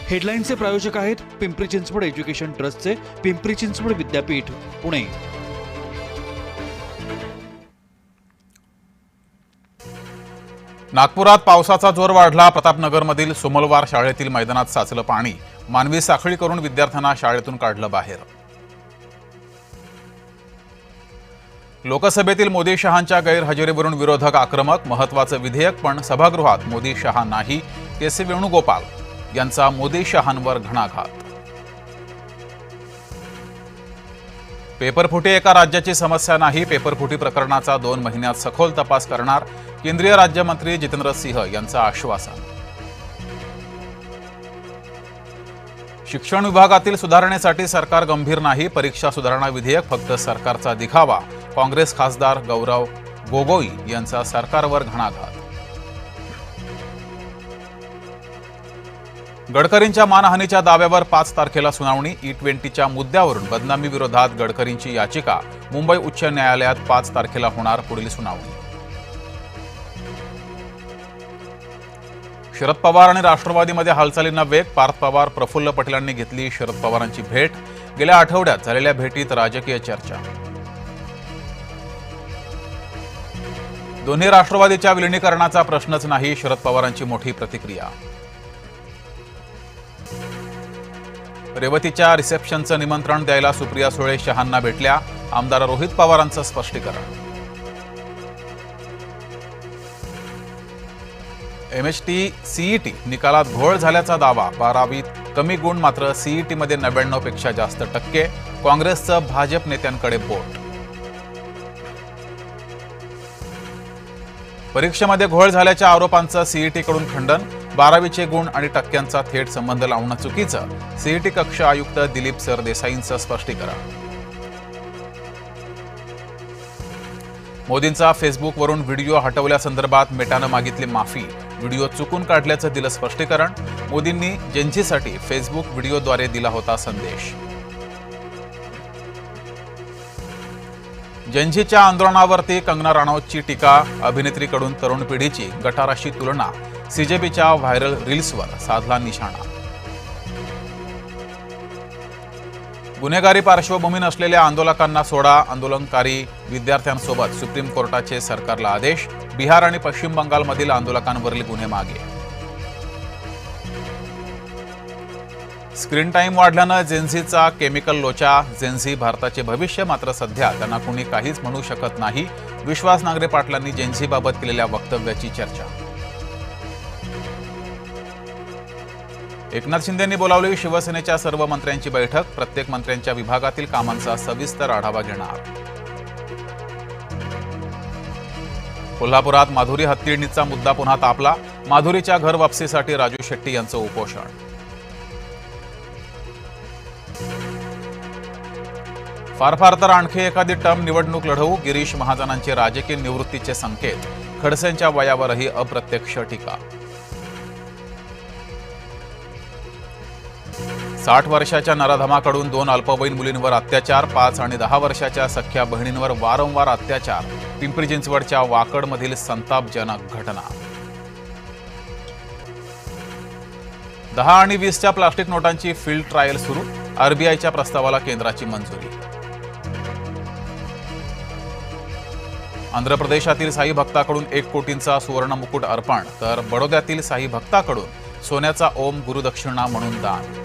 हेडलाईनचे प्रायोजक आहेत पिंपरी चिंचवड एज्युकेशन ट्रस्टचे पिंपरी चिंचवड विद्यापीठ, पुणे। नागपुरात पावसाचा जोर वाढला। प्रतापनगरमधील सोमलवार शाळेतील मैदानात साचलं पाणी। मानवी साखळी करून विद्यार्थ्यांना शाळेतून काढलं बाहेर। लोकसभेतील मोदी शहांच्या गैरहजेरीवरून विरोधक आक्रमक। महत्त्वाचं विधेयक पण सभागृहात मोदी शहा नाही। के.सी. वेणुगोपाल यांचा मोदी शहांवर घणाघात। पेपरफुटी एका राज्याची समस्या नाही। पेपरफुटी प्रकरणाचा 2 महिन्यात सखोल तपास करणार। केंद्रीय राज्यमंत्री जितेंद्र सिंह यांचं आश्वासन। शिक्षण विभागातील सुधारणेसाठी सरकार गंभीर नाही। परीक्षा सुधारणा विधेयक फक्त सरकारचा दिखावा। काँग्रेस खासदार गौरव गोगोई यांचा सरकारवर घणाघात। गडकरींच्या मानहानीच्या दाव्यावर 5 तारखेला सुनावणी। E20च्या मुद्द्यावरून बदनामी विरोधात गडकरींची याचिका। मुंबई उच्च न्यायालयात 5 तारखेला होणार पुढील सुनावणी। शरद पवार आणि राष्ट्रवादीमध्ये हालचालींना वेग। पार्थ पवार, प्रफुल्ल पटेलांनी घेतली शरद पवारांची भेट। गेल्या आठवड्यात झालेल्या भेटीत राजकीय चर्चा। दोन्ही राष्ट्रवादीच्या विलीनीकरणाचा प्रश्नच नाही। शरद पवारांची मोठी प्रतिक्रिया। रेवतीच्या रिसेप्शनचं निमंत्रण द्यायला सुप्रिया सुळे शहांना भेटल्या। आमदार रोहित पवारांचं स्पष्टीकरण। MHT CET निकालात घोळ झाल्याचा दावा। 12वीत कमी गुण मात्र CET मध्ये 99 पेक्षा जास्त टक्के। काँग्रेसचं भाजप नेत्यांकडे बोट। परीक्षेमध्ये घोळ झाल्याच्या आरोपांचं CET कडून खंडन। 12वीचे गुण आणि टक्क्यांचा थेट संबंध लावणं चुकीचं। CET कक्ष आयुक्त दिलीप सरदेसाईंचं स्पष्टीकरण। मोदींचा फेसबुकवरून व्हिडिओ हटवल्यासंदर्भात मेटानं मागितली माफी। व्हिडिओ चुकून काढल्याचं दिलं स्पष्टीकरण। मोदींनी जेनझीसाठी फेसबुक व्हिडिओद्वारे दिला होता संदेश। जेनझीच्या आंदोलनावरती कंगना राणौतची टीका। अभिनेत्रीकडून तरुण पिढीची गटाराशी तुलना। CJPच्या व्हायरल रील्सवर साधला निशाणा। गुन्हेगारी पार्श्वभूमी नसलेल्या आंदोलकांना सोडा। आंदोलनकारी विद्यार्थ्यांसोबत सुप्रीम कोर्टाचे सरकारला आदेश। बिहार आणि पश्चिम बंगालमधील आंदोलकांवरील गुन्हे मागे। स्क्रीन टाइम वाढल्यानं जेनझीचा केमिकल लोचा। जेनझी भारताचे भविष्य, मात्र सध्या त्यांना कुणी काहीच म्हणू शकत नाही। विश्वास नांगरे पाटलांनी जेनझीबाबत केलेल्या वक्तव्याची चर्चा। एकनाथ शिंदेंनी बोलावली शिवसेनेच्या सर्व मंत्र्यांची बैठक। प्रत्येक मंत्र्यांच्या विभागातील कामांचा सविस्तर आढावा घेणार। कोल्हापुरात माधुरी हत्तीणीचा मुद्दा पुन्हा तापला। माधुरीच्या घर वापसीसाठी राजू शेट्टी यांचं उपोषण। फार तर आणखी एखादी टर्म निवडणूक लढवू। गिरीश महाजनांचे राजकीय निवृत्तीचे संकेत। खडसेंच्या वयावरही अप्रत्यक्ष टीका। 60 वर्षाच्या नराधमाकडून 2 अल्पवयीन मुलींवर अत्याचार। 5 आणि 10 वर्षाच्या सख्या बहिणींवर वारंवार अत्याचार। पिंपरी चिंचवडच्या वाकडमधील संतापजनक घटना। 10 आणि 20च्या प्लास्टिक नोटांची फील्ड ट्रायल सुरू। RBIच्या प्रस्तावाला केंद्राची मंजुरी। आंध्र प्रदेशातील साई भक्ताकडून 1 कोटींचा सुवर्ण मुकुट अर्पण, तर बडोद्यातील साई भक्ताकडून सोन्याचा ओम गुरुदक्षिणा म्हणून दान।